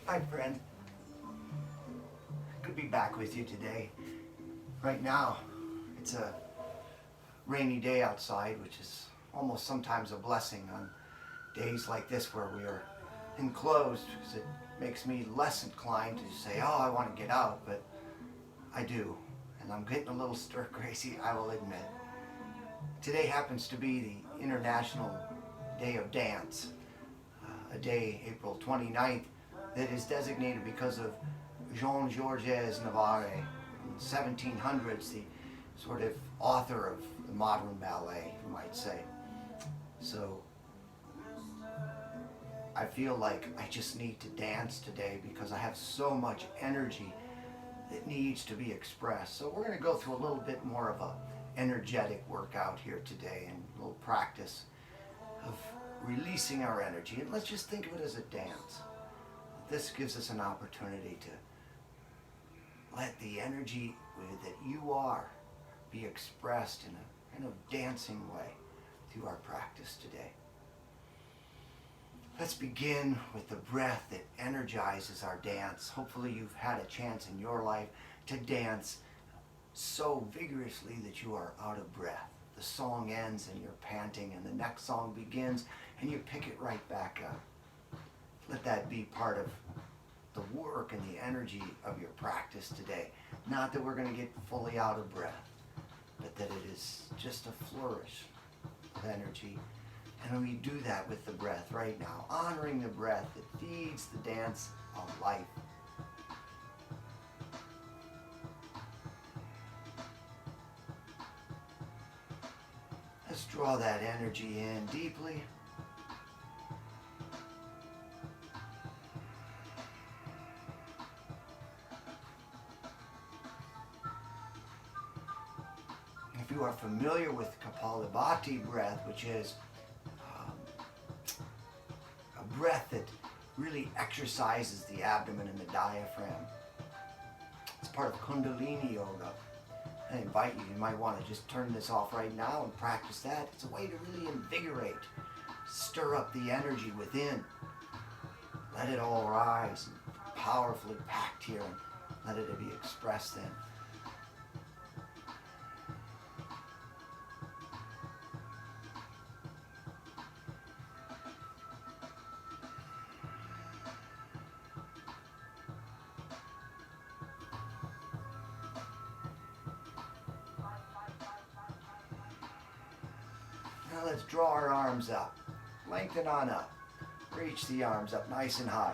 Hi, friend. Good to be back with you today. Right now, it's a rainy day outside, which is almost sometimes a blessing on days like this where we are enclosed, because it makes me less inclined to say, oh, I want to get out, but I do. And I'm getting a little stir crazy, I will admit. Today happens to be the International Day of Dance, a day, April 29th, that is designated because of Jean-Georges Navarre, in the 1700s, the sort of author of the modern ballet, you might say. So I feel like I just need to dance today because I have so much energy that needs to be expressed. So we're going to go through a little bit more of a energetic workout here today, and a little practice of releasing our energy. And let's just think of it as a dance. This gives us an opportunity to let the energy that you are be expressed in a kind of dancing way through our practice today. Let's begin with the breath that energizes our dance. Hopefully you've had a chance in your life to dance so vigorously that you are out of breath. The song ends and you're panting, and the next song begins and you pick it right back up. Let that be part of the work and the energy of your practice today. Not that we're going to get fully out of breath, but that it is just a flourish of energy. And we do that with the breath right now, honoring the breath that feeds the dance of life. Let's draw that energy in deeply. If you are familiar with Kapalabhati breath, which is a breath that really exercises the abdomen and the diaphragm, it's part of Kundalini Yoga. I invite you, you might want to just turn this off right now and practice that. It's a way to really invigorate, stir up the energy within. Let it all rise and powerfully packed here, and let it be expressed then. Now let's draw our arms up. Lengthen on up. Reach the arms up nice and high.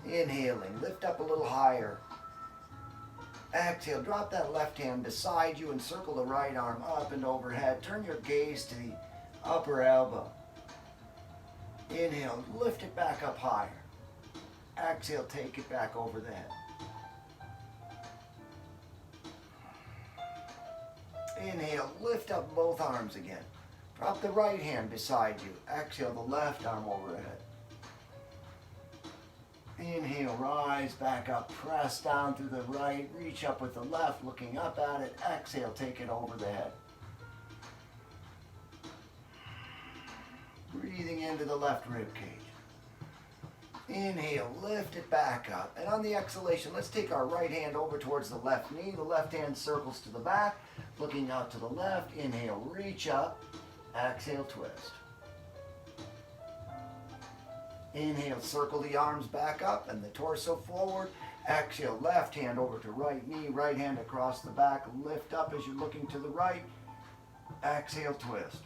Inhaling, lift up a little higher. Exhale, drop that left hand beside you and circle the right arm up and overhead. Turn your gaze to the upper elbow. Inhale, lift it back up higher. Exhale, take it back over the head. Inhale, lift up both arms again. Drop the right hand beside you. Exhale, the left arm overhead. Inhale, rise back up, press down through the right, reach up with the left, looking up at it. Exhale, take it over the head. Breathing into the left rib cage. Inhale, lift it back up. And on the exhalation, let's take our right hand over towards the left knee. The left hand circles to the back, looking out to the left. Inhale, reach up. Exhale, twist. Inhale, circle the arms back up and the torso forward. Exhale, left hand over to right knee, right hand across the back. Lift up as you're looking to the right. Exhale, twist.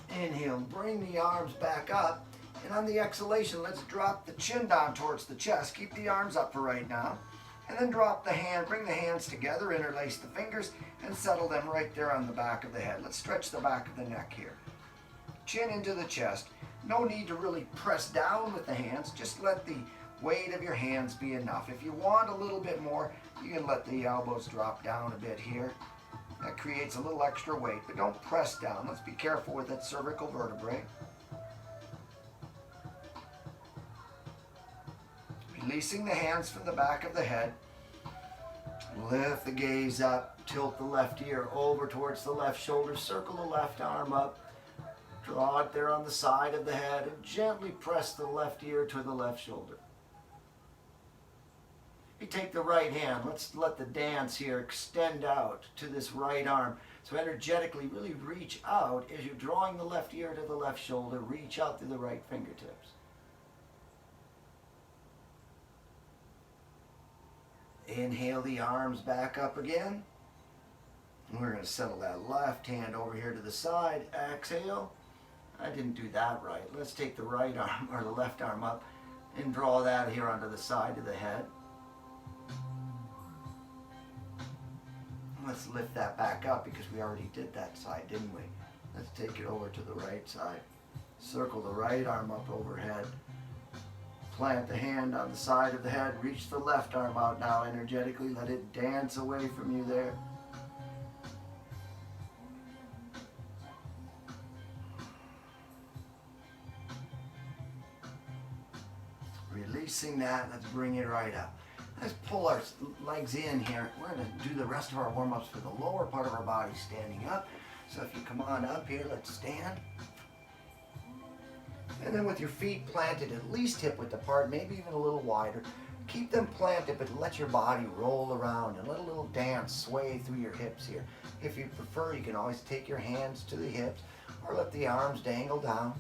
Inhale, bring the arms back up. And on the exhalation, let's drop the chin down towards the chest. Keep the arms up for right now. And then drop the hand, bring the hands together, interlace the fingers, and settle them right there on the back of the head. Let's stretch the back of the neck here. Chin into the chest. No need to really press down with the hands. Just let the weight of your hands be enough. If you want a little bit more, you can let the elbows drop down a bit here. That creates a little extra weight, but don't press down. Let's be careful with that cervical vertebrae. Releasing the hands from the back of the head. Lift the gaze up, tilt the left ear over towards the left shoulder, circle the left arm up, Draw it there on the side of the head and gently press the left ear to the left shoulder. You take the right hand, let's let the dance here extend out to this right arm. So energetically really reach out as you're drawing the left ear to the left shoulder, reach out to the right fingertips. Inhale the arms back up again. And we're going to settle that left hand over here to the side. Exhale. I didn't do that right. Let's take the right arm or the left arm up and draw that here onto the side of the head. Let's lift that back up because we already did that side, didn't we? Let's take it over to the right side. Circle the right arm up overhead. Plant the hand on the side of the head. Reach the left arm out now energetically. Let it dance away from you there. Releasing that, let's bring it right up. Let's pull our legs in here. We're going to do the rest of our warm-ups for the lower part of our body standing up. So if you come on up here, let's stand. And then with your feet planted at least hip-width apart, maybe even a little wider, keep them planted, but let your body roll around and let a little dance sway through your hips here. If you prefer, you can always take your hands to the hips or let the arms dangle down.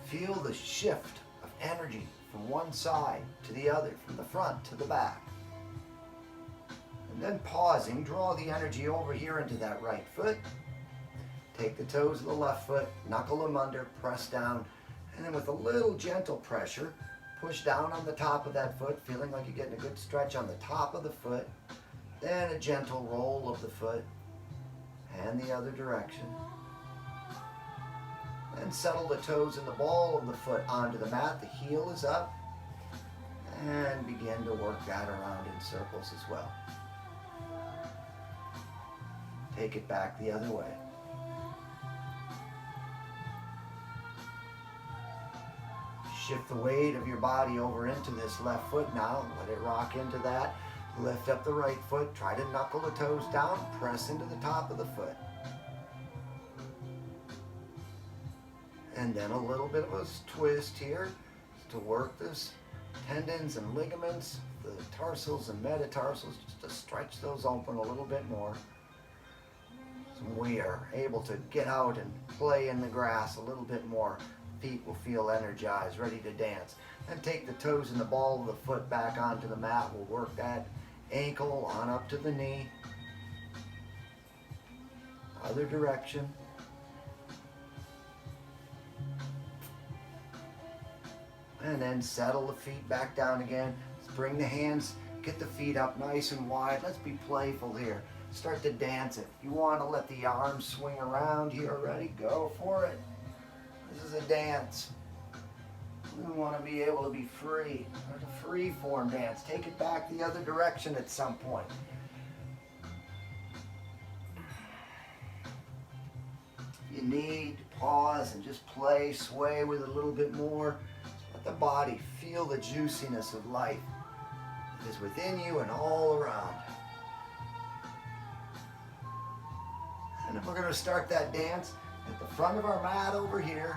Feel the shift of energy from one side to the other, from the front to the back. And then pausing, draw the energy over here into that right foot. Take the toes of the left foot, knuckle them under, press down, and then with a little gentle pressure, push down on the top of that foot, feeling like you're getting a good stretch on the top of the foot. Then a gentle roll of the foot, and the other direction. And settle the toes and the ball of the foot onto the mat. The heel is up. And begin to work that around in circles as well. Take it back the other way. Shift the weight of your body over into this left foot now. Let it rock into that. Lift up the right foot. Try to knuckle the toes down. Press into the top of the foot. And then a little bit of a twist here to work those tendons and ligaments, the tarsals and metatarsals, just to stretch those open a little bit more. So we are able to get out and play in the grass a little bit more. Feet will feel energized, ready to dance. Then take the toes and the ball of the foot back onto the mat. We'll work that ankle on up to the knee. Other direction. And then settle the feet back down again. Let's bring the hands, get the feet up nice and wide. Let's be playful here. Start to dance it. If you want to let the arms swing around here already, go for it. This is a dance. We want to be able to be free. It's a free form dance. Take it back the other direction at some point. You need to pause and just play, sway with a little bit more. Let the body feel the juiciness of life that is within you and all around. And then we're going to start that dance at the front of our mat over here.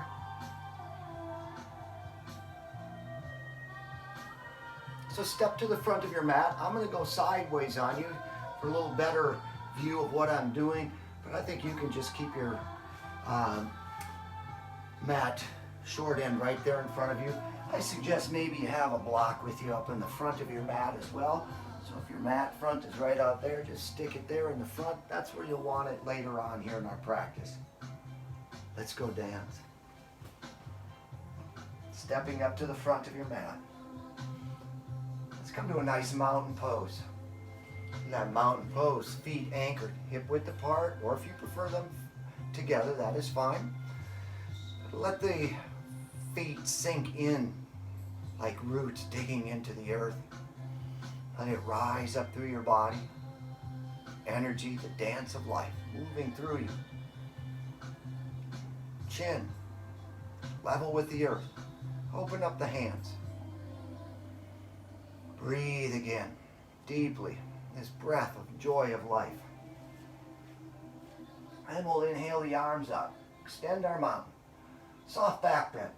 So step to the front of your mat. I'm going to go sideways on you for a little better view of what I'm doing. But I think you can just keep your mat short end right there in front of you. I suggest maybe you have a block with you up in the front of your mat as well. So if your mat front is right out there, just stick it there in the front. That's where you'll want it later on here in our practice. Let's go dance. Stepping up to the front of your mat. Let's come to a nice mountain pose. In that mountain pose, feet anchored, hip width apart, or if you prefer them together, that is fine. Let the feet sink in like roots digging into the earth. Let it rise up through your body. Energy, the dance of life, moving through you. Chin, level with the earth. Open up the hands. Breathe again, deeply, this breath of joy of life. And we'll inhale the arms up. Extend our mountain. Soft back bend.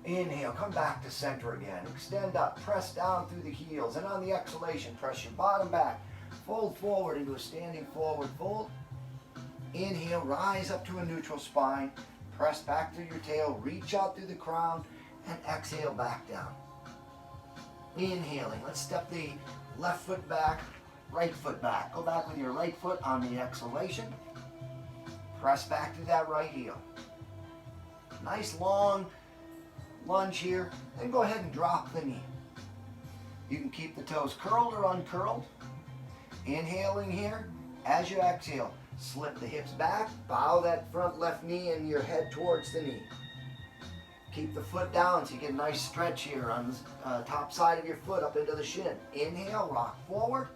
Inhale, come back to center again. Extend up, press down through the heels. And on the exhalation, press your bottom back. Fold forward into a standing forward fold. Inhale, rise up to a neutral spine. Press back through your tail, reach out through the crown, and exhale back down. Inhaling, let's step the left foot back, right foot back. Go back with your right foot on the exhalation. Press back through that right heel. Nice long lunge here, then go ahead and drop the knee. You can keep the toes curled or uncurled. Inhaling here, as you exhale, slip the hips back, bow that front left knee and your head towards the knee. Keep the foot down so you get a nice stretch here on the top side of your foot up into the shin. Inhale, rock forward.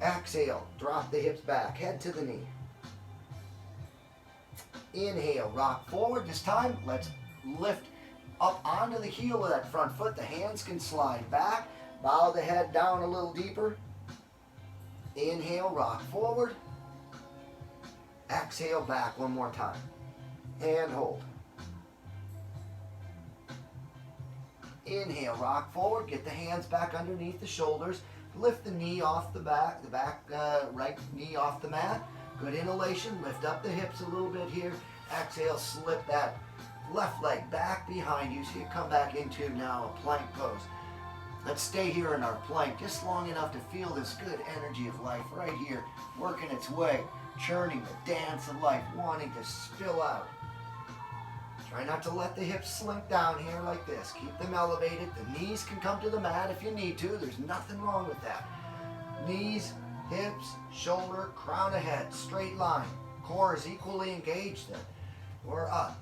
Exhale, drop the hips back, head to the knee. Inhale, rock forward. This time, let's lift up onto the heel of that front foot. The hands can slide back. Bow the head down a little deeper. Inhale, rock forward. Exhale, back one more time. And hold. Inhale, rock forward. Get the hands back underneath the shoulders. Lift the knee off the back, right knee off the mat. Good inhalation. Lift up the hips a little bit here. Exhale, slip that left leg back behind you so you come back into now a plank pose. Let's stay here in our plank just long enough to feel this good energy of life right here, working its way, churning the dance of life, wanting to spill out. Try not to let the hips slink down here like this. Keep them elevated. The knees can come to the mat if you need to. There's nothing wrong with that. Knees, hips, shoulder, crown of head, straight line. Core is equally engaged then. We're up.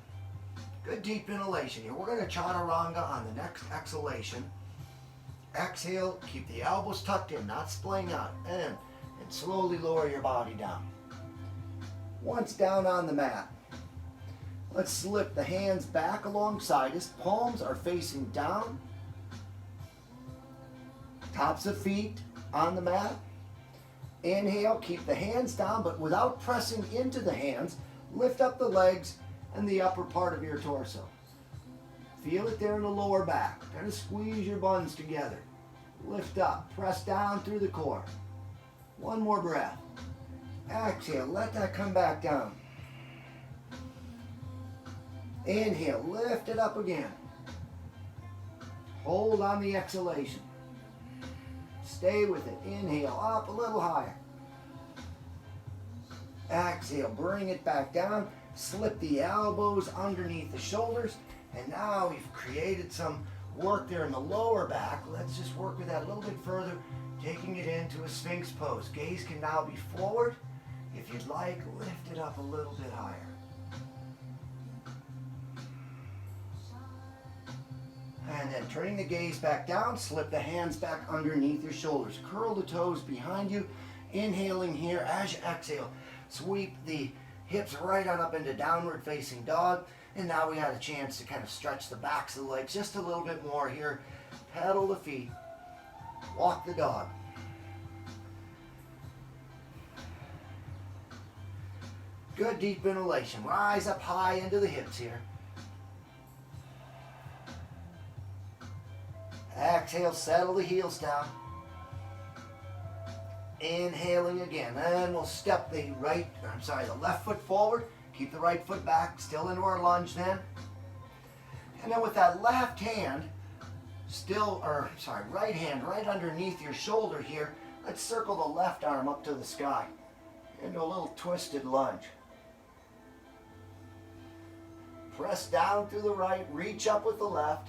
Good deep inhalation here. We're going to chaturanga on the next exhalation. Exhale, keep the elbows tucked in, not splaying out. And slowly lower your body down. Once down on the mat, let's slip the hands back alongside us. Palms are facing down. Tops of feet on the mat. Inhale, keep the hands down, but without pressing into the hands, lift up the legs and the upper part of your torso. Feel it there in the lower back. Kind of squeeze your buns together. Lift up, press down through the core. One more breath. Exhale, let that come back down. Inhale, lift it up again. Hold on the exhalation. Stay with it. Inhale, up a little higher. Exhale, bring it back down. Slip the elbows underneath the shoulders. And now we've created some work there in the lower back. Let's just work with that a little bit further, taking it into a Sphinx pose. Gaze can now be forward. If you'd like, lift it up a little bit higher. And then turning the gaze back down, slip the hands back underneath your shoulders. Curl the toes behind you. Inhaling here as you exhale. Sweep the hips right on up into downward facing dog. And now we had a chance to kind of stretch the backs of the legs just a little bit more here. Pedal the feet. Walk the dog. Good deep inhalation. Rise up high into the hips here. Exhale, settle the heels down. Inhaling again. And we'll step the left foot forward. Keep the right foot back, still into our lunge then. And then with that left hand, right hand right underneath your shoulder here, let's circle the left arm up to the sky into a little twisted lunge. Press down through the right, reach up with the left.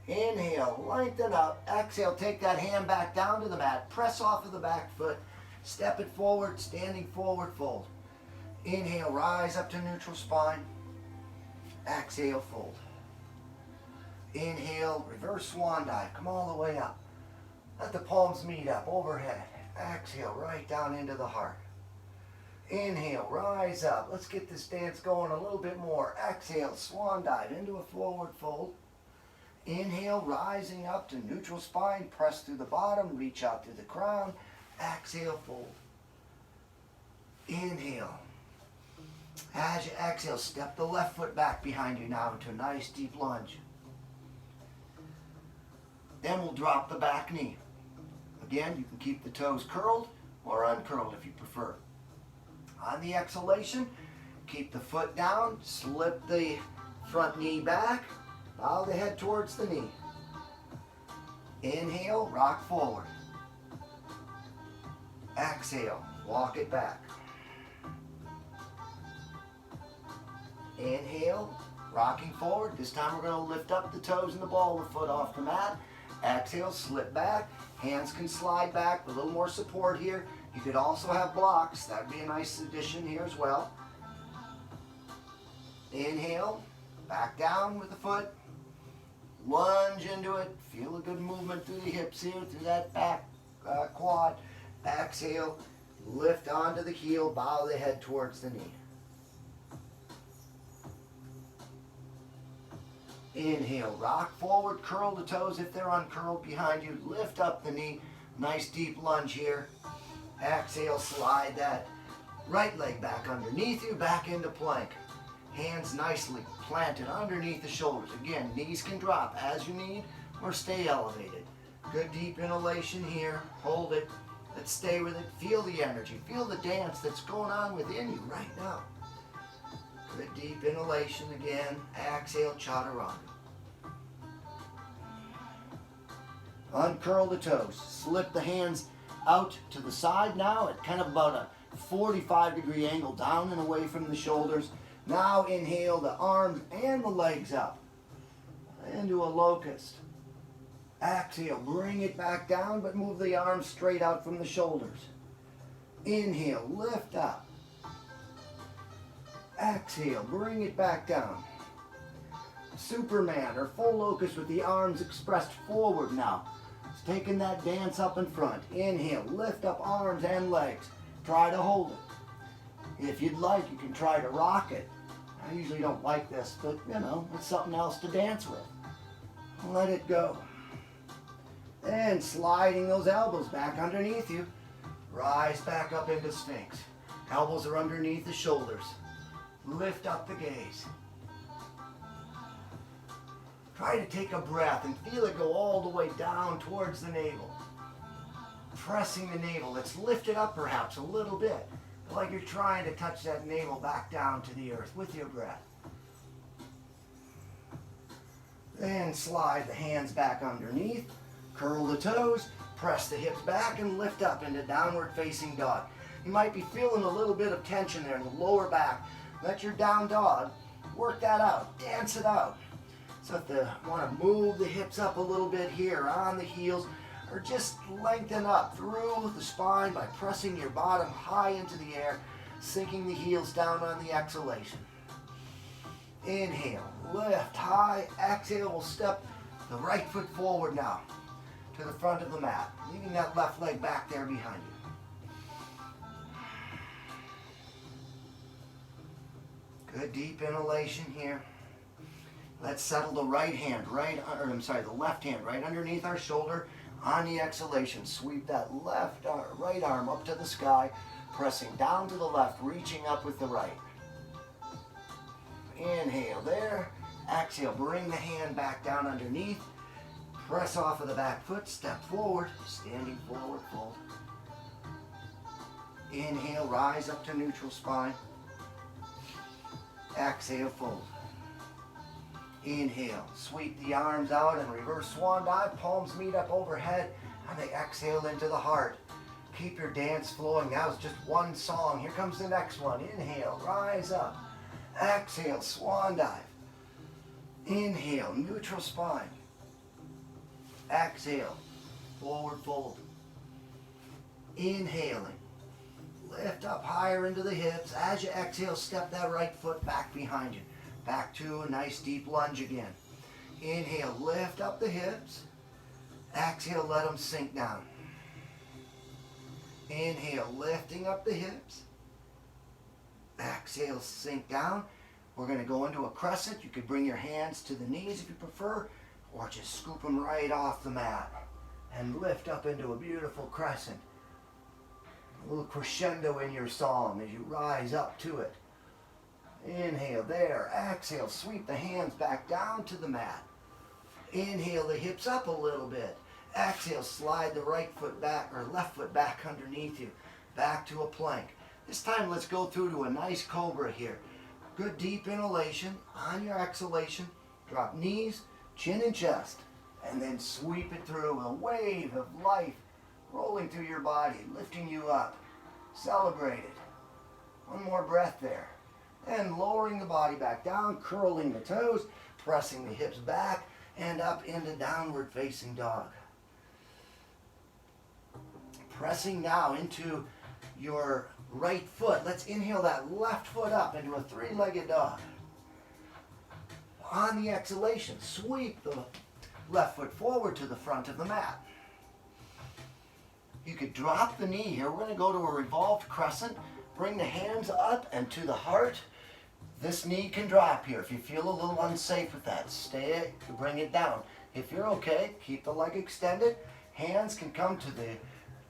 Inhale, lengthen up. Exhale, take that hand back down to the mat. Press off of the back foot. Step it forward, standing forward fold. Inhale, rise up to neutral spine. Exhale, fold. Inhale, reverse swan dive. Come all the way up. Let the palms meet up overhead. Exhale, right down into the heart. Inhale, rise up. Let's get this dance going a little bit more. Exhale, swan dive into a forward fold. Inhale, rising up to neutral spine. Press through the bottom, reach out through the crown. Exhale, fold. Inhale. As you exhale, step the left foot back behind you now into a nice deep lunge. Then we'll drop the back knee. Again, you can keep the toes curled or uncurled if you prefer. On the exhalation, keep the foot down, slip the front knee back, bow the head towards the knee. Inhale, rock forward. Exhale, walk it back. Inhale, rocking forward. This time we're going to lift up the toes and the ball of the foot off the mat. Exhale, slip back. Hands can slide back with a little more support here. You could also have blocks. That would be a nice addition here as well. Inhale, back down with the foot. Lunge into it. Feel a good movement through the hips here, through that back quad. Exhale, lift onto the heel, bow the head towards the knee. Inhale, rock forward, curl the toes if they're uncurled behind you. Lift up the knee, nice deep lunge here. Exhale, slide that right leg back underneath you, back into plank. Hands nicely planted underneath the shoulders. Again, knees can drop as you need or stay elevated. Good deep inhalation here, hold it. Let's stay with it. Feel the energy, feel the dance that's going on within you right now. Good deep inhalation again. Exhale, chaturanga. Uncurl the toes. Slip the hands out to the side now at kind of about a 45-degree angle down and away from the shoulders. Now inhale the arms and the legs up into a locust. Exhale, bring it back down, but move the arms straight out from the shoulders. Inhale, lift up. Exhale, bring it back down. Superman or full locust with the arms expressed forward now. It's taking that dance up in front. Inhale, lift up arms and legs. Try to hold it. If you'd like, you can try to rock it. I usually don't like this, but you know, it's something else to dance with. Let it go. And sliding those elbows back underneath you. Rise back up into Sphinx. Elbows are underneath the shoulders. Lift up the gaze. Try to take a breath and feel it go all the way down towards the navel. Pressing the navel. Let's lift it up perhaps a little bit. Like you're trying to touch that navel back down to the earth with your breath. Then slide the hands back underneath. Curl the toes. Press the hips back and lift up into downward facing dog. You might be feeling a little bit of tension there in the lower back. Let your down dog work that out. Dance it out. So if you want to move the hips up a little bit here on the heels, or just lengthen up through the spine by pressing your bottom high into the air, sinking the heels down on the exhalation. Inhale, lift high. Exhale, we'll step the right foot forward now to the front of the mat, leaving that left leg back there behind you. Good deep inhalation here. Let's settle the right hand, the left hand right underneath our shoulder. On the exhalation, sweep that right arm up to the sky, pressing down to the left, reaching up with the right. Inhale there. Exhale, bring the hand back down underneath. Press off of the back foot, step forward, standing forward, fold. Inhale, rise up to neutral spine. Exhale, fold. Inhale, sweep the arms out and reverse swan dive. Palms meet up overhead and they exhale into the heart. Keep your dance flowing. That was just one song. Here comes the next one. Inhale, rise up. Exhale, swan dive. Inhale, neutral spine. Exhale, forward fold. Inhaling, lift up higher into the hips. As you exhale, step that right foot back behind you. Back to a nice deep lunge again. Inhale, lift up the hips. Exhale, let them sink down. Inhale, lifting up the hips. Exhale, sink down. We're going to go into a crescent. You could bring your hands to the knees if you prefer, or just scoop them right off the mat and lift up into a beautiful crescent. A little crescendo in your song as you rise up to it. Inhale there. Exhale, sweep the hands back down to the mat. Inhale the hips up a little bit. Exhale, slide the right foot back or left foot back underneath you. Back to a plank. This time let's go through to a nice cobra here. Good deep inhalation. On your exhalation, drop knees, chin and chest. And then sweep it through. A wave of life rolling through your body, lifting you up. Celebrate it. One more breath there. And lowering the body back down, curling the toes, pressing the hips back and up into downward facing dog. Pressing now into your right foot. Let's inhale that left foot up into a three-legged dog. On the exhalation, sweep the left foot forward to the front of the mat. You could drop the knee here. We're going to go to a revolved crescent. Bring the hands up and to the heart. This knee can drop here. If you feel a little unsafe with that, bring it down. If you're okay, keep the leg extended. Hands can come to the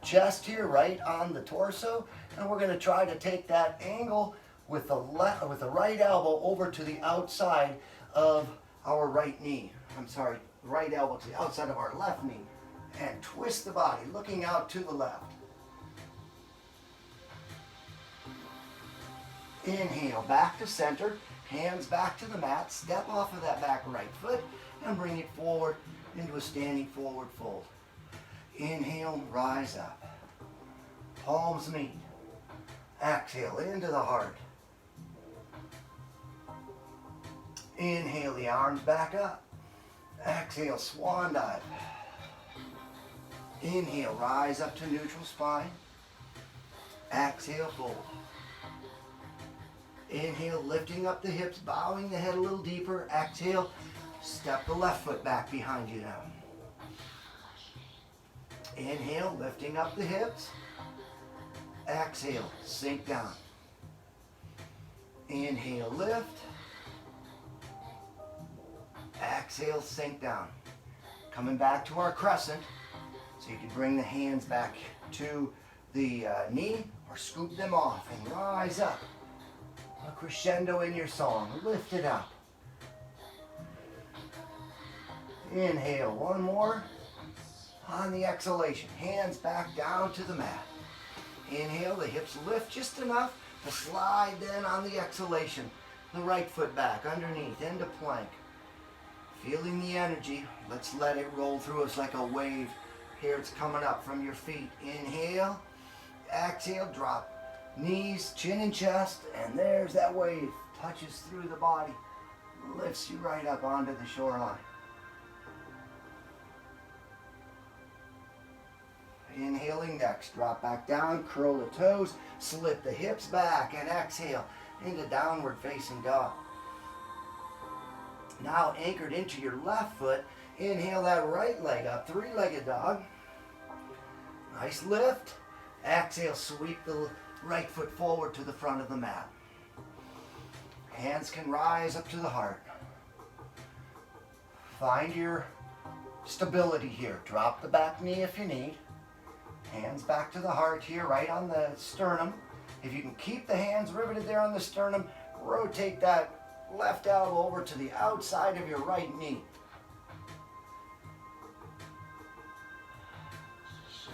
chest here, right on the torso. And we're going to try to take that angle with the right elbow over to the outside of our right knee. Right elbow to the outside of our left knee. And twist the body, looking out to the left. Inhale, back to center, hands back to the mat, step off of that back right foot, and bring it forward into a standing forward fold. Inhale, rise up. Palms meet. Exhale, into the heart. Inhale, the arms back up. Exhale, swan dive. Inhale, rise up to neutral spine. Exhale, fold. Inhale, lifting up the hips, bowing the head a little deeper. Exhale, step the left foot back behind you now. Inhale, lifting up the hips. Exhale, sink down. Inhale, lift. Exhale, sink down. Coming back to our crescent. So you can bring the hands back to the knee or scoop them off and rise up. A crescendo in your song. Lift it up. Inhale, one more. On the exhalation, hands back down to the mat. Inhale, the hips lift just enough to slide then on the exhalation. The right foot back underneath into plank. Feeling the energy, let's let it roll through us like a wave. Here it's coming up from your feet. Inhale, exhale, drop. Knees, chin and chest, and there's that wave. Touches through the body, lifts you right up onto the shoreline. Inhaling next, drop back down, curl the toes, slip the hips back, and exhale into downward facing dog. Now anchored into your left foot, inhale that right leg up, three-legged dog. Nice lift. Exhale, sweep the right foot forward to the front of the mat. Hands can rise up to the heart. Find your stability here. Drop the back knee if you need. Hands back to the heart here, right on the sternum. If you can keep the hands riveted there on the sternum, rotate that left elbow over to the outside of your right knee.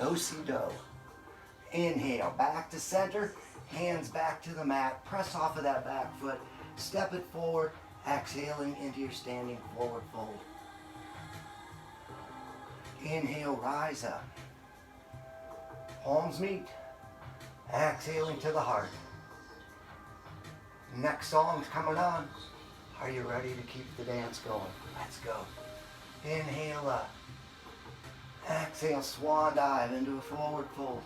Do-si-do. Inhale, back to center, hands back to the mat, press off of that back foot, step it forward, exhaling into your standing forward fold. Inhale, rise up. Palms meet, exhaling to the heart. Next song's coming on. Are you ready to keep the dance going? Let's go. Inhale up. Exhale, swan dive into a forward fold.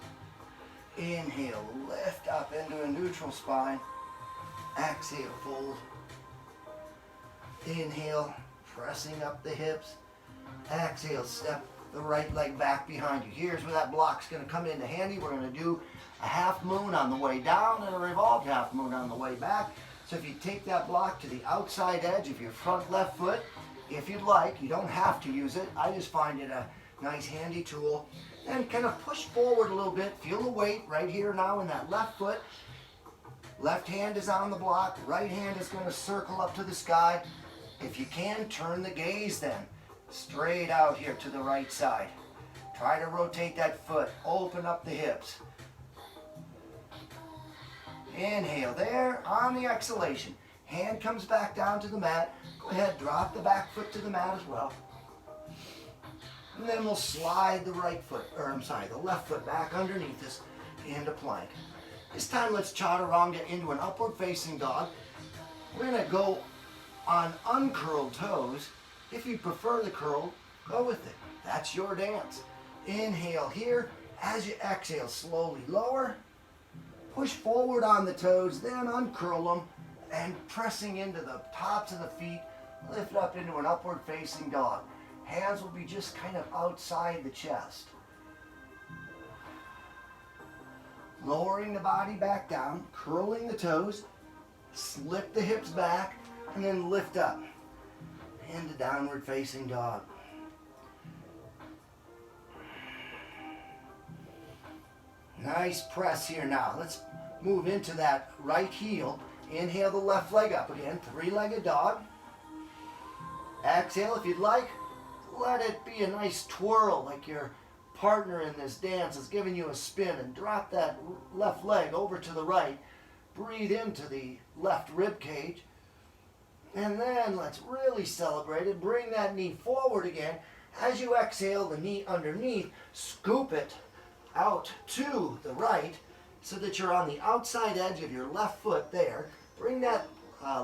Inhale, lift up into a neutral spine. Exhale, fold. Inhale, pressing up the hips. Exhale, step the right leg back behind you. Here's where that block's going to come into handy. We're going to do a half moon on the way down and a revolved half moon on the way back. So if you take that block to the outside edge of your front left foot, if you'd like, you don't have to use it. I just find it a Nice handy tool. And kind of push forward a little bit. Feel the weight right here now in that left foot. Left hand is on the block. Right hand is going to circle up to the sky. If you can, turn the gaze then. Straight out here to the right side. Try to rotate that foot. Open up the hips. Inhale there. On the exhalation, hand comes back down to the mat. Go ahead, drop the back foot to the mat as well. And then we'll slide the the left foot back underneath us into plank. This time let's chaturanga into an upward facing dog. We're going to go on uncurled toes. If you prefer the curl, go with it. That's your dance. Inhale here. As you exhale, slowly lower. Push forward on the toes, then uncurl them, and pressing into the tops of the feet, lift up into an upward facing dog. Hands will be just kind of outside the chest. Lowering the body back down, curling the toes, slip the hips back, and then lift up into downward facing dog. Nice press here now. Let's move into that right heel. Inhale the left leg up again, three-legged dog. Exhale if you'd like. Let it be a nice twirl like your partner in this dance is giving you a spin, and drop that left leg over to the right. Breathe into the left rib cage. And then let's really celebrate it. Bring that knee forward again. As you exhale, the knee underneath, scoop it out to the right so that you're on the outside edge of your left foot there. Bring that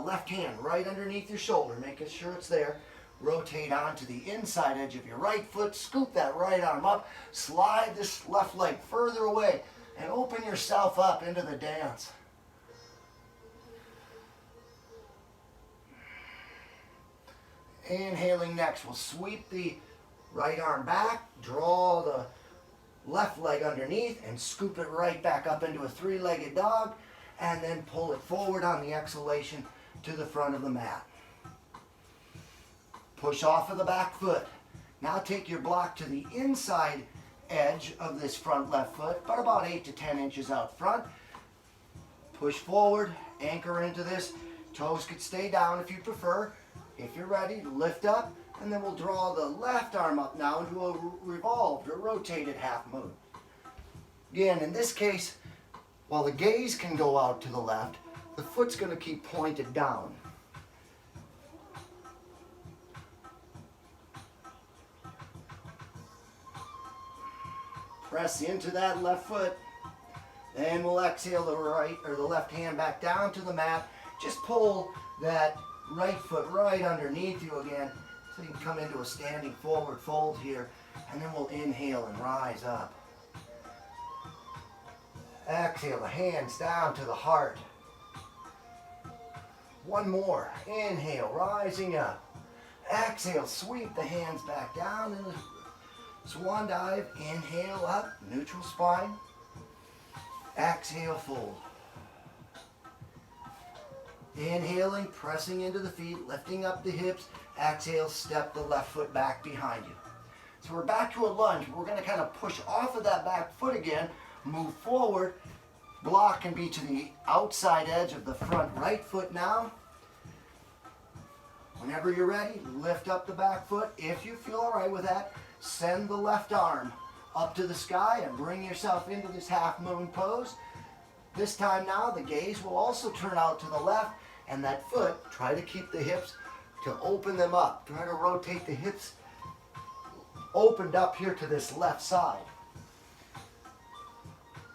left hand right underneath your shoulder, making sure it's there. Rotate onto the inside edge of your right foot, scoop that right arm up, slide this left leg further away, and open yourself up into the dance. Inhaling next, we'll sweep the right arm back, draw the left leg underneath, and scoop it right back up into a three-legged dog, and then pull it forward on the exhalation to the front of the mat. Push off of the back foot. Now take your block to the inside edge of this front left foot, but about 8 to 10 inches out front. Push forward, anchor into this. Toes could stay down if you prefer. If you're ready, lift up, and then we'll draw the left arm up now into a revolved or rotated half moon. Again, in this case, while the gaze can go out to the left, the foot's going to keep pointed down. Press into that left foot. Then we'll exhale the right or the left hand back down to the mat. Just pull that right foot right underneath you again so you can come into a standing forward fold here. And then we'll inhale and rise up. Exhale the hands down to the heart. One more. Inhale, rising up. Exhale, sweep the hands back down in the swan dive. Inhale up, neutral spine. Exhale, fold. Inhaling, pressing into the feet, lifting up the hips. Exhale, step the left foot back behind you. So we're back to a lunge. We're going to kind of push off of that back foot again, move forward. Block can be to the outside edge of the front right foot now. Whenever you're ready, lift up the back foot. If you feel all right with that, send the left arm up to the sky and bring yourself into this half moon pose. This time now, the gaze will also turn out to the left, and that foot, try to keep the hips to open them up. Try to rotate the hips opened up here to this left side.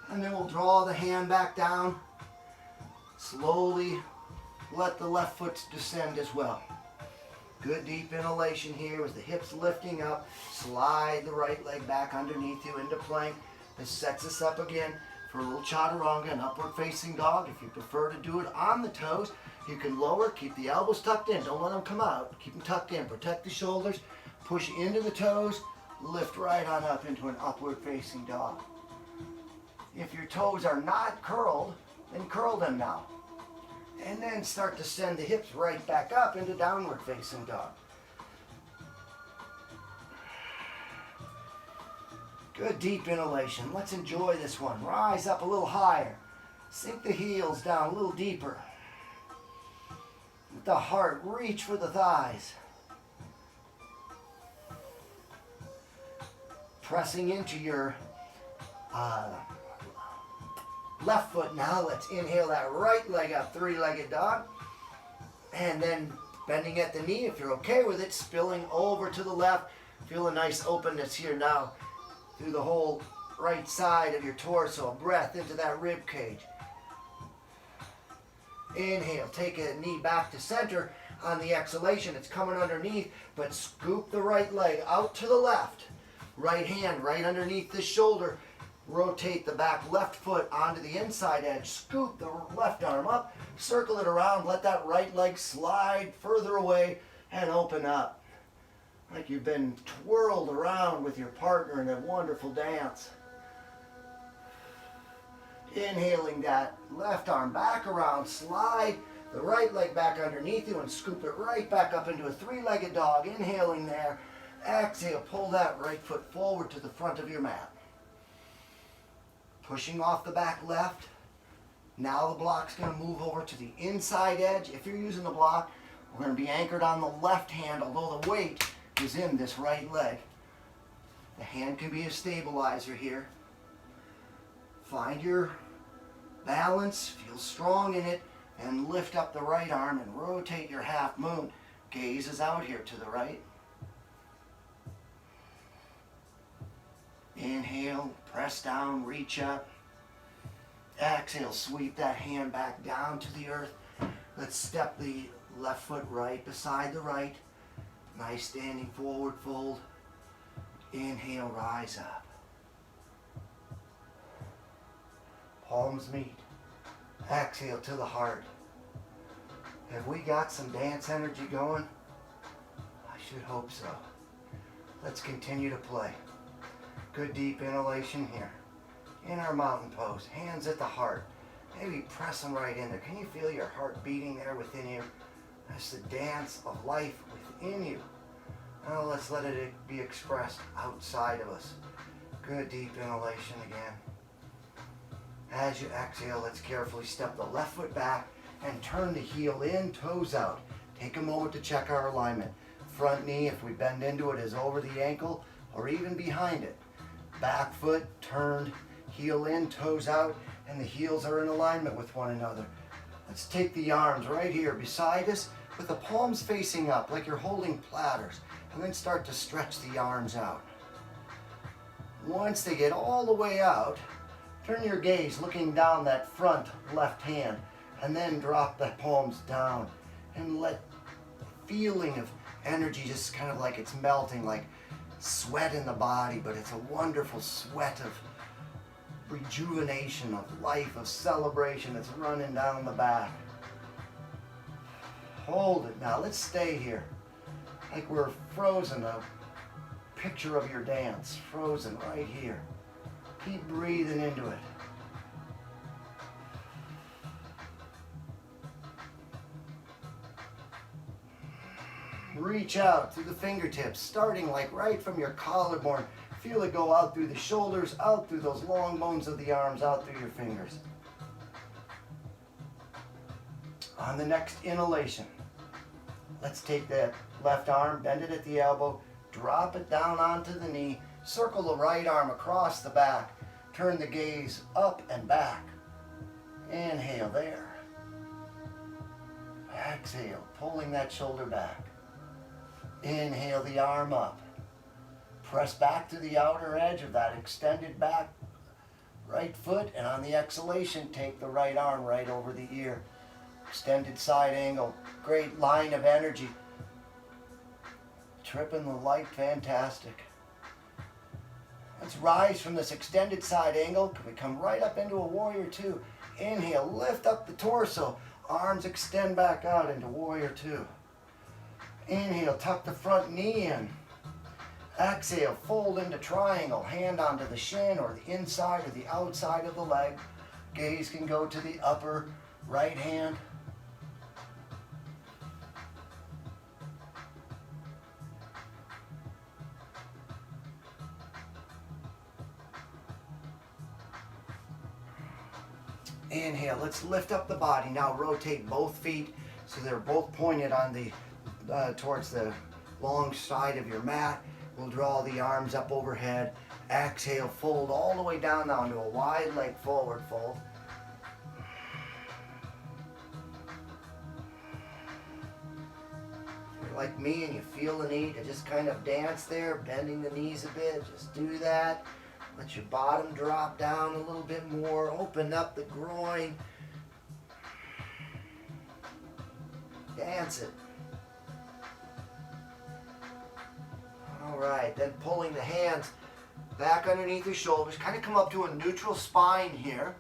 And then we'll draw the hand back down. Slowly let the left foot descend as well. Good deep inhalation here as the hips lifting up. Slide the right leg back underneath you into plank. This sets us up again for a little chaturanga, an upward facing dog. If you prefer to do it on the toes, you can lower, keep the elbows tucked in. Don't let them come out. Keep them tucked in. Protect the shoulders. Push into the toes. Lift right on up into an upward facing dog. If your toes are not curled, then curl them now. And then start to send the hips right back up into downward facing dog. Good deep inhalation. Let's enjoy this one. Rise up a little higher. Sink the heels down a little deeper. With the heart, reach for the thighs. Pressing into your left foot now. Let's inhale that right leg up, three-legged dog. And then bending at the knee, if you're okay with it, spilling over to the left. Feel a nice openness here now through the whole right side of your torso. Breath into that rib cage. Inhale, take a knee back to center. On the exhalation, it's coming underneath, but scoop the right leg out to the left. Right hand right underneath the shoulder. Rotate the back left foot onto the inside edge. Scoop the left arm up. Circle it around. Let that right leg slide further away and open up. Like you've been twirled around with your partner in a wonderful dance. Inhaling that left arm back around. Slide the right leg back underneath you and scoop it right back up into a three-legged dog. Inhaling there. Exhale, pull that right foot forward to the front of your mat. Pushing off the back left. Now the block's going to move over to the inside edge. If you're using the block, we're going to be anchored on the left hand, although the weight is in this right leg. The hand can be a stabilizer here. Find your balance, feel strong in it, and lift up the right arm and rotate your half moon. Gaze is out here to the right. Inhale, press down, reach up. Exhale, sweep that hand back down to the earth. Let's step the left foot right beside the right. Nice standing forward fold. Inhale, rise up. Palms meet. Exhale to the heart. Have we got some dance energy going? I should hope so. Let's continue to play. Good deep inhalation here. In our mountain pose, hands at the heart. Maybe pressing right in there. Can you feel your heart beating there within you? That's the dance of life within you. Now let's let it be expressed outside of us. Good deep inhalation again. As you exhale, let's carefully step the left foot back and turn the heel in, toes out. Take a moment to check our alignment. Front knee, if we bend into it, is over the ankle or even behind it. Back foot turned, heel in, toes out, and the heels are in alignment with one another. Let's take the arms right here beside us with the palms facing up like you're holding platters, and then start to stretch the arms out. Once they get all the way out, turn your gaze looking down that front left hand, and then drop the palms down and let the feeling of energy just kind of like it's melting, like sweat in the body, but it's a wonderful sweat of rejuvenation, of life, of celebration that's running down the back. Hold it now. Let's stay here like we're frozen, a picture of your dance, frozen right here. Keep breathing into it. Reach out through the fingertips, starting like right from your collarbone. Feel it go out through the shoulders, out through those long bones of the arms, out through your fingers. On the next inhalation, let's take that left arm, bend it at the elbow, drop it down onto the knee, circle the right arm across the back, turn the gaze up and back. Inhale there. Exhale, pulling that shoulder back. Inhale the arm up. Press back to the outer edge of that extended back right foot, and on the exhalation, take the right arm right over the ear. Extended side angle, great line of energy. Tripping the light, fantastic. Let's rise from this extended side angle. Can we come right up into a warrior two? Inhale, lift up the torso. Arms extend back out into warrior two. Inhale, tuck the front knee in. Exhale, fold into triangle. Hand onto the shin or the inside or the outside of the leg. Gaze can go to the upper right hand. Inhale, let's lift up the body. Now rotate both feet so they're both pointed on the towards the long side of your mat. We'll draw the arms up overhead. Exhale, fold all the way down now into a wide leg forward fold. If you're like me and you feel the need to just kind of dance there, bending the knees a bit, just do that. Let your bottom drop down a little bit more. Open up the groin. Dance it. All right, then pulling the hands back underneath your shoulders. Kind of come up to a neutral spine here.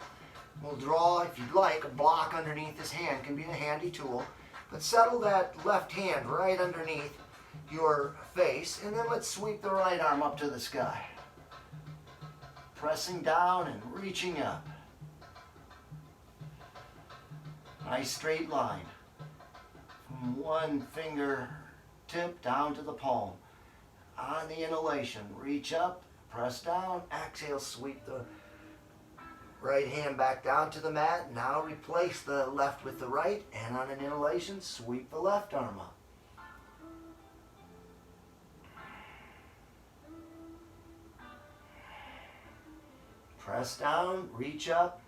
We'll draw, if you'd like, a block underneath this hand. Can be a handy tool. But settle that left hand right underneath your face. And then let's sweep the right arm up to the sky. Pressing down and reaching up. Nice straight line. From one finger tip down to the palm. On the inhalation, reach up, press down, exhale, sweep the right hand back down to the mat. Now replace the left with the right, and on an inhalation, sweep the left arm up. Press down, reach up.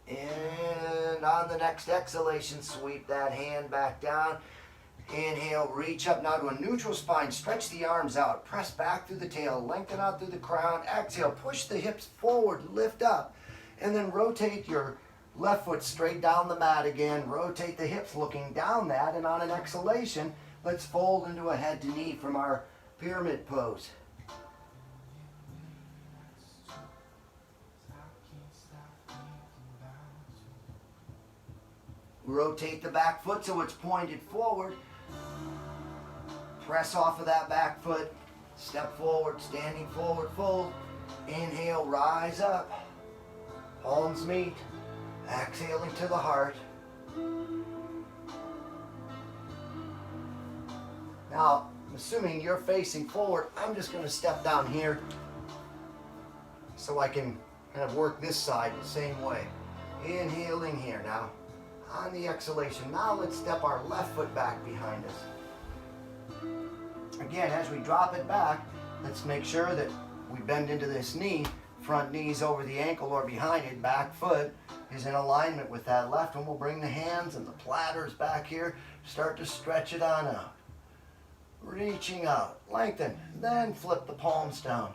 And on the next exhalation, sweep that hand back down. Inhale, reach up now to a neutral spine. Stretch the arms out. Press back through the tail. Lengthen out through the crown. Exhale, push the hips forward, lift up. And then rotate your left foot straight down the mat again. Rotate the hips looking down that. And on an exhalation, let's fold into a head to knee from our pyramid pose. Rotate the back foot so it's pointed forward. Press off of that back foot. Step forward, standing forward fold. Inhale, rise up. Palms meet. Exhaling to the heart. Now, I'm assuming you're facing forward. I'm just going to step down here so I can kind of work this side the same way. Inhaling here now. On the exhalation, now let's step our left foot back behind us. Again, as we drop it back, let's make sure that we bend into this knee. Front knee's over the ankle or behind it. Back foot is in alignment with that left one. We'll bring the hands and the platters back here. Start to stretch it on out. Reaching out, lengthen, then flip the palms down.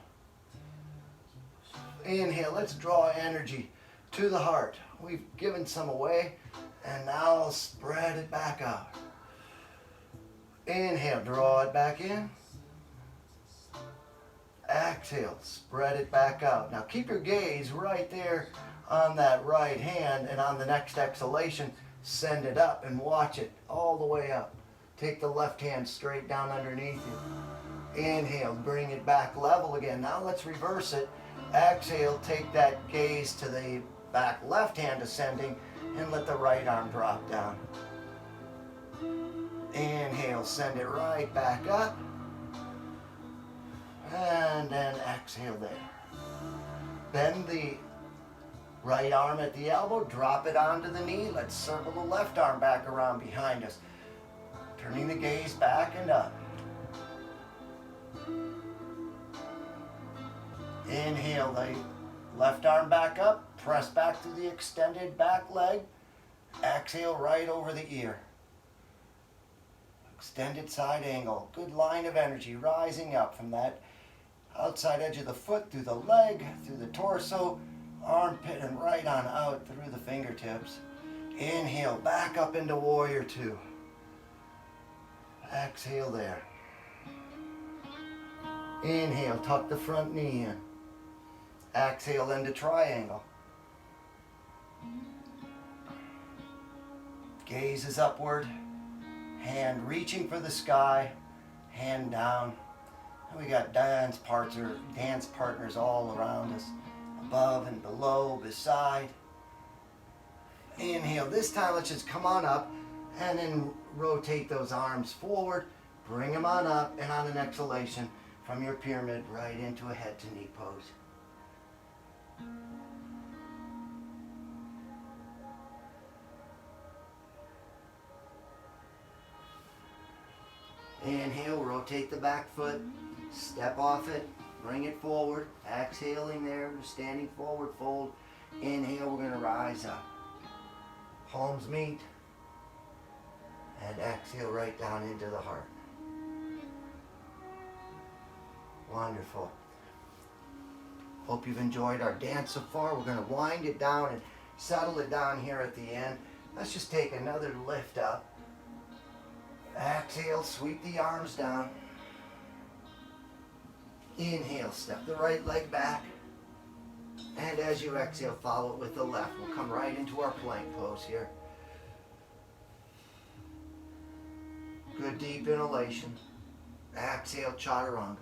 Inhale, let's draw energy to the heart. We've given some away. And now spread it back out. Inhale, draw it back in. Exhale, spread it back out. Now keep your gaze right there on that right hand, and on the next exhalation, send it up and watch it all the way up. Take the left hand straight down underneath you. Inhale, bring it back level again. Now let's reverse it. Exhale, take that gaze to the back left hand ascending, and let the right arm drop down. Inhale, send it right back up. And then exhale there. Bend the right arm at the elbow, drop it onto the knee. Let's circle the left arm back around behind us. Turning the gaze back and up. Inhale, the left arm back up. Press back through the extended back leg. Exhale right over the ear. Extended side angle. Good line of energy rising up from that outside edge of the foot through the leg, through the torso, armpit, and right on out through the fingertips. Inhale, back up into warrior two. Exhale there. Inhale, tuck the front knee in. Exhale into triangle. Gaze is upward. Hand reaching for the sky. Hand down. And we got dance partners all around us. Above and below, beside. Inhale. This time let's just come on up and then rotate those arms forward. Bring them on up, and on an exhalation, from your pyramid right into a head to knee pose. Inhale, rotate the back foot, step off it, bring it forward, exhaling there, standing forward fold. Inhale, we're going to rise up. Palms meet, and exhale right down into the heart. Wonderful. Hope you've enjoyed our dance so far. We're going to wind it down and settle it down here at the end. Let's just take another lift up. Exhale, sweep the arms down. Inhale, step the right leg back. And as you exhale, follow it with the left. We'll come right into our plank pose here. Good deep inhalation. Exhale, chaturanga.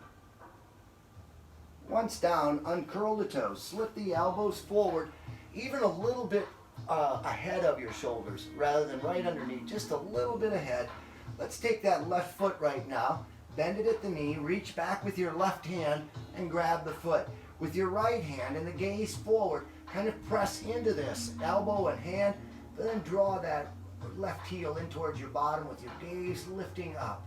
Once down, uncurl the toes. Slip the elbows forward, even a little bit ahead of your shoulders rather than right underneath, just a little bit ahead. Let's take that left foot right now, bend it at the knee, reach back with your left hand and grab the foot. With your right hand and the gaze forward, kind of press into this, elbow and hand, but then draw that left heel in towards your bottom with your gaze lifting up.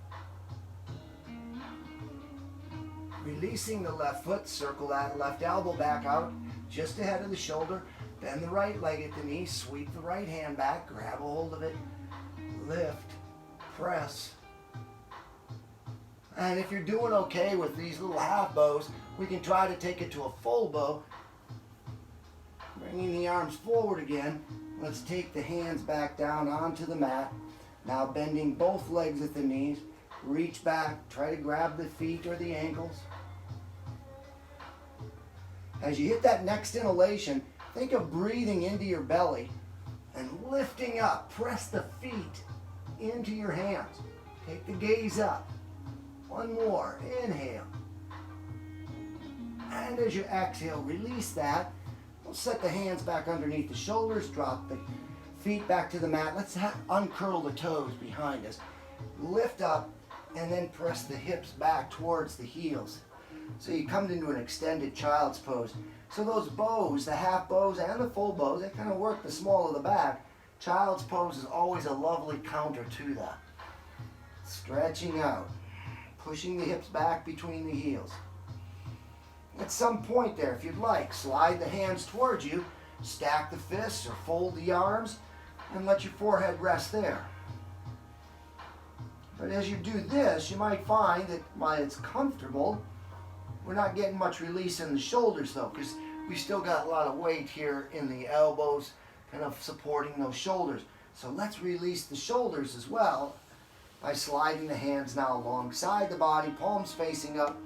Releasing the left foot, circle that left elbow back out, just ahead of the shoulder, bend the right leg at the knee, sweep the right hand back, grab a hold of it, lift, press. And if you're doing okay with these little half bows, we can try to take it to a full bow. Bringing the arms forward again. Let's take the hands back down onto the mat. Now bending both legs at the knees. Reach back, try to grab the feet or the ankles. As you hit that next inhalation, think of breathing into your belly and lifting up. Press the feet into your hands. Take the gaze up. One more. Inhale. And as you exhale, release that. We'll set the hands back underneath the shoulders. Drop the feet back to the mat. Let's uncurl the toes behind us. Lift up and then press the hips back towards the heels. So you come into an extended child's pose. So those bows, the half bows and the full bows, they kind of work the small of the back. Child's pose is always a lovely counter to that. Stretching out, pushing the hips back between the heels. At some point there, if you'd like, slide the hands towards you, stack the fists or fold the arms, and let your forehead rest there. But as you do this, you might find that while it's comfortable, we're not getting much release in the shoulders though, because we still got a lot of weight here in the elbows, kind of supporting those shoulders. So let's release the shoulders as well by sliding the hands now alongside the body, palms facing up,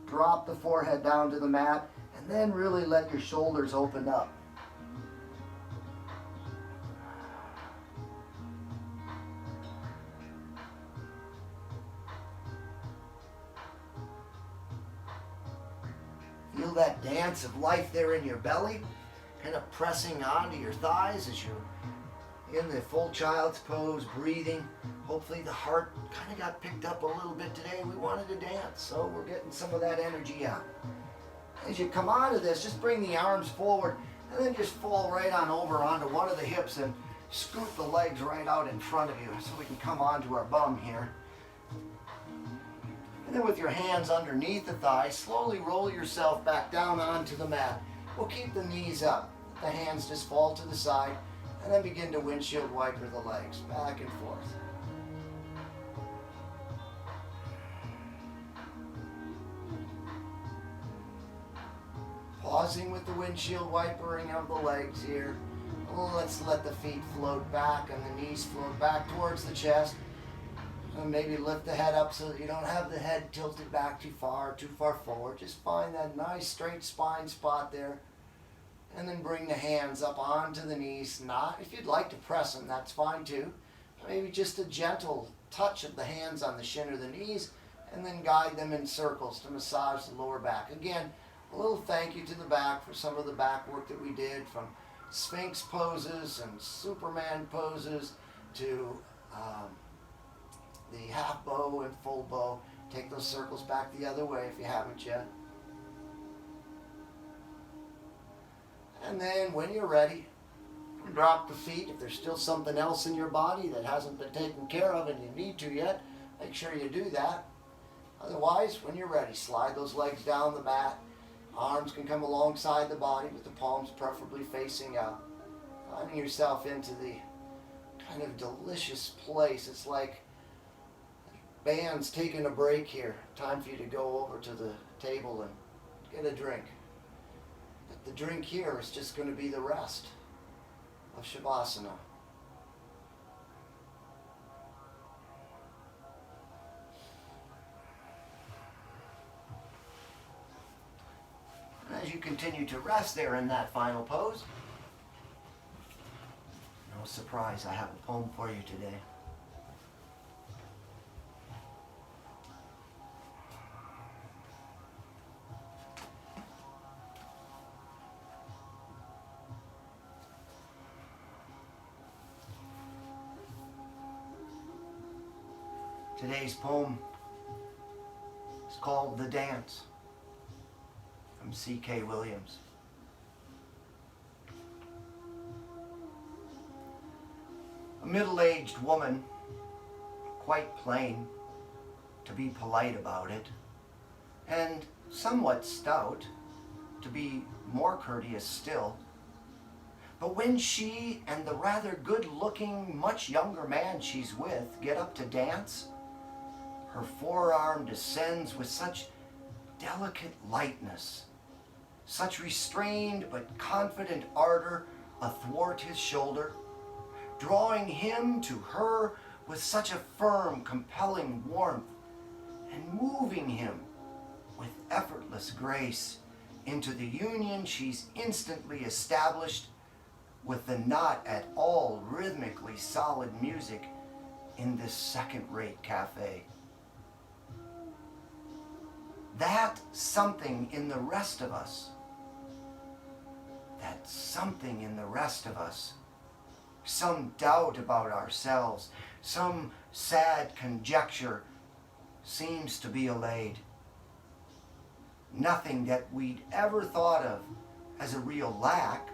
drop the forehead down to the mat, and then really let your shoulders open up. Feel that dance of life there in your belly, kind of pressing onto your thighs as you're in the full child's pose, breathing. Hopefully the heart kind of got picked up a little bit today. We wanted to dance, so we're getting some of that energy out. As you come out of this, just bring the arms forward and then just fall right on over onto one of the hips and scoot the legs right out in front of you so we can come onto our bum here. And then with your hands underneath the thighs, slowly roll yourself back down onto the mat. We'll keep the knees up. The hands just fall to the side, and then begin to windshield wiper the legs back and forth. Pausing with the windshield wipering of the legs here. Let's let the feet float back and the knees float back towards the chest. And maybe lift the head up so that you don't have the head tilted back too far forward. Just find that nice straight spine spot there. And then bring the hands up onto the knees. Not, if you'd like to press them, that's fine too. Maybe just a gentle touch of the hands on the shin or the knees, and then guide them in circles to massage the lower back. Again, a little thank you to the back for some of the back work that we did, from Sphinx poses and Superman poses to the half bow and full bow, Take those circles back the other way if you haven't yet. And then when you're ready, drop the feet. If there's still something else in your body that hasn't been taken care of and you need to yet, make sure you do that. Otherwise, when you're ready, slide those legs down the mat. Arms can come alongside the body with the palms preferably facing out. Finding yourself into the kind of delicious place. It's like band's taking a break here. Time for you to go over to the table and get a drink. But the drink here is just going to be the rest of Shavasana. And as you continue to rest there in that final pose, no surprise, I have a poem for you today. Today's poem is called The Dance, from C.K. Williams. A middle-aged woman, quite plain, to be polite about it, and somewhat stout, to be more courteous still. But when she and the rather good-looking, much younger man she's with get up to dance, her forearm descends with such delicate lightness, such restrained but confident ardor athwart his shoulder, drawing him to her with such a firm, compelling warmth, and moving him with effortless grace into the union she's instantly established with the not at all rhythmically solid music in this second-rate cafe. That something in the rest of us, some doubt about ourselves, some sad conjecture seems to be allayed. Nothing that we'd ever thought of as a real lack,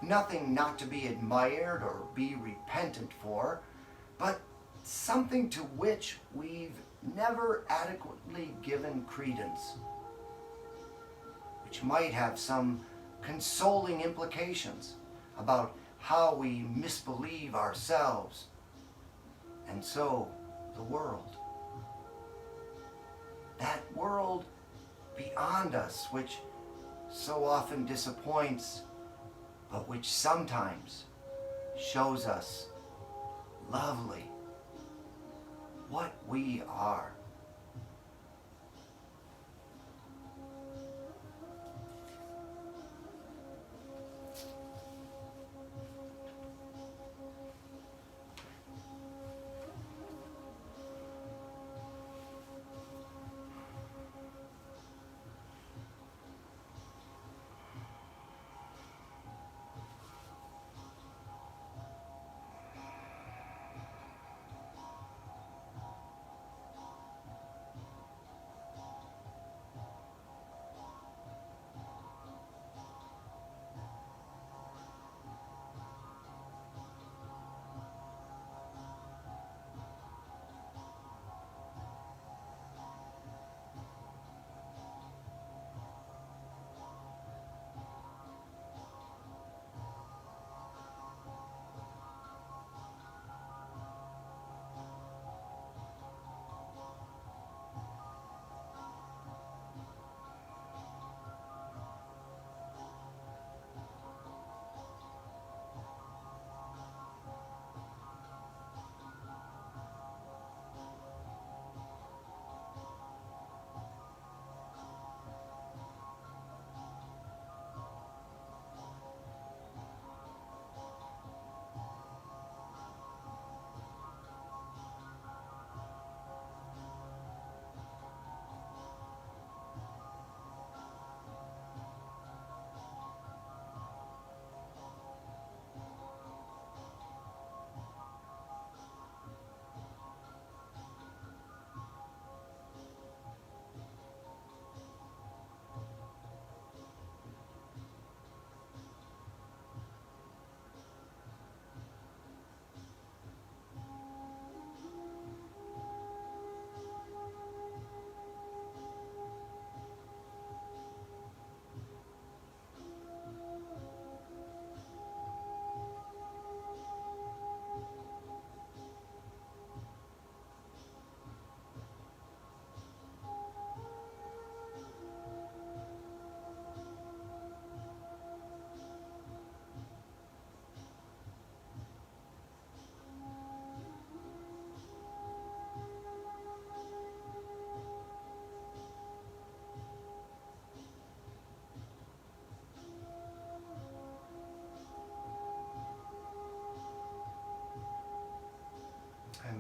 nothing not to be admired or be repentant for, but something to which we've never adequately given credence, which might have some consoling implications about how we misbelieve ourselves, and so the world. That world beyond us, which so often disappoints, but which sometimes shows us lovely what we are.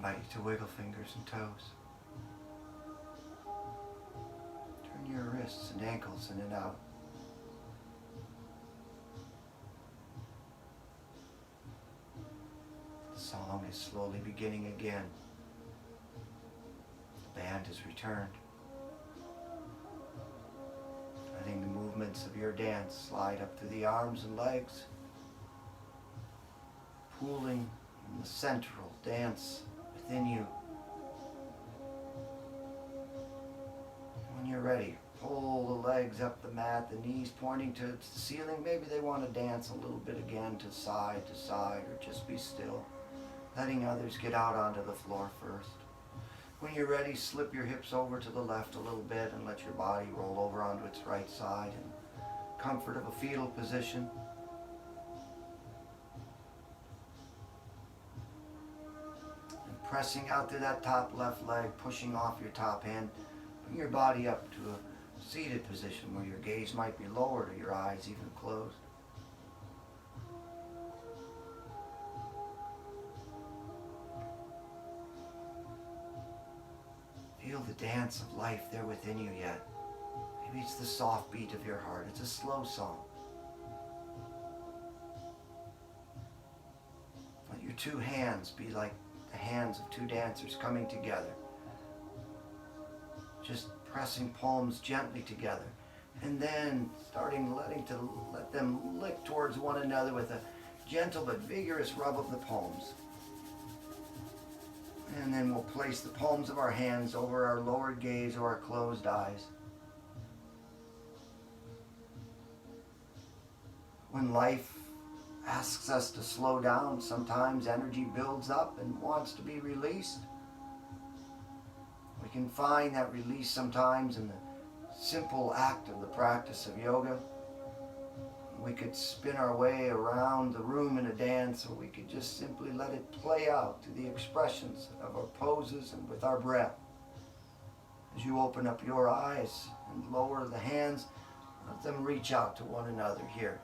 invite you to wiggle fingers and toes. Turn your wrists and ankles in and out. The song is slowly beginning again. The band has returned. Letting the movements of your dance slide up through the arms and legs, pooling in the central dance within you. When you're ready, pull the legs up the mat, the knees pointing to the ceiling. Maybe they want to dance a little bit again to side, or just be still, letting others get out onto the floor first. When you're ready, slip your hips over to the left a little bit and let your body roll over onto its right side in comfort of a fetal position. And pressing out through that top left leg, pushing off your top hand, bring your body up to a seated position where your gaze might be lowered or your eyes even closed. Feel the dance of life there within you yet. Maybe it's the soft beat of your heart. It's a slow song. Let your two hands be like the hands of two dancers coming together. Just pressing palms gently together. And then starting let them lick towards one another with a gentle but vigorous rub of the palms. And then we'll place the palms of our hands over our lowered gaze or our closed eyes. When life asks us to slow down, sometimes energy builds up and wants to be released. We can find that release sometimes in the simple act of the practice of yoga. We could spin our way around the room in a dance, or we could just simply let it play out through the expressions of our poses and with our breath. As you open up your eyes and lower the hands, let them reach out to one another here.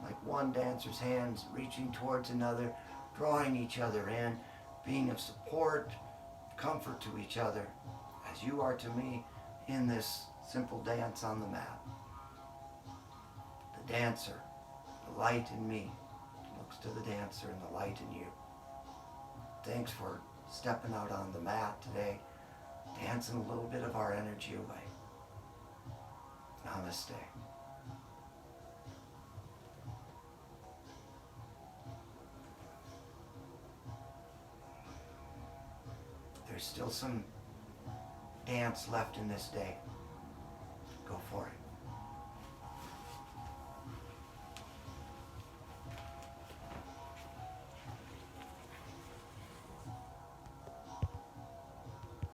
Like one dancer's hands reaching towards another, drawing each other in, being of support, comfort to each other, as you are to me in this simple dance on the mat. The dancer, the light in me, looks to the dancer and the light in you. Thanks for stepping out on the mat today, dancing a little bit of our energy away. Namaste. There's still some dance left in this day.